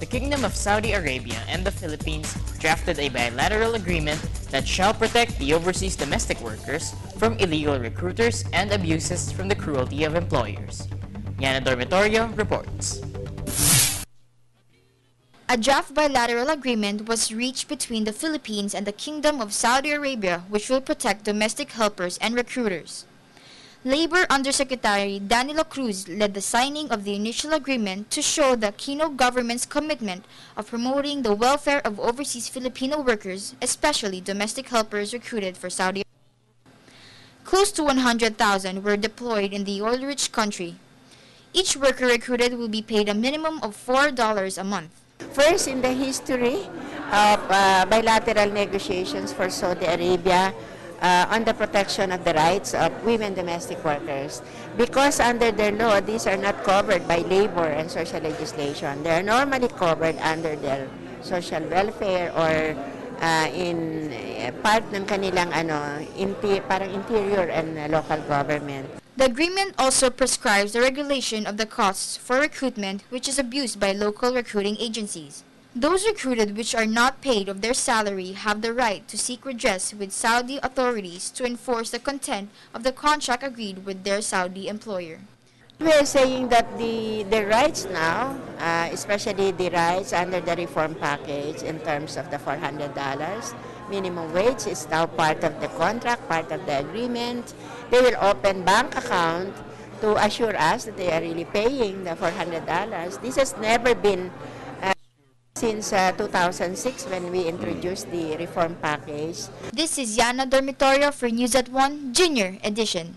the Kingdom of Saudi Arabia and the Philippines drafted a bilateral agreement that shall protect the overseas domestic workers from illegal recruiters and abuses from the cruelty of employers. Yana Dormitorio reports. A draft bilateral agreement was reached between the Philippines and the Kingdom of Saudi Arabia, which will protect domestic helpers and recruiters. Labor Undersecretary Danilo Cruz led the signing of the initial agreement to show the Aquino government's commitment of promoting the welfare of overseas Filipino workers, especially domestic helpers recruited for Saudi Arabia. Close to 100,000 were deployed in the oil-rich country. Each worker recruited will be paid a minimum of $4 a month. First in the history of bilateral negotiations for Saudi Arabia on the protection of the rights of women domestic workers. Because under their law, these are not covered by labor and social legislation. They are normally covered under their social welfare or in part ng kanilang parang interior and local government. The agreement also prescribes the regulation of the costs for recruitment, which is abused by local recruiting agencies. Those recruited which are not paid of their salary have the right to seek redress with Saudi authorities to enforce the content of the contract agreed with their Saudi employer. We are saying that the rights now, especially the rights under the reform package in terms of the $400 minimum wage is now part of the contract, part of the agreement. They will open bank account to assure us that they are really paying the $400. This has never been since 2006 when we introduced the reform package. This is Yana Dormitorio for News at 1 Junior Edition.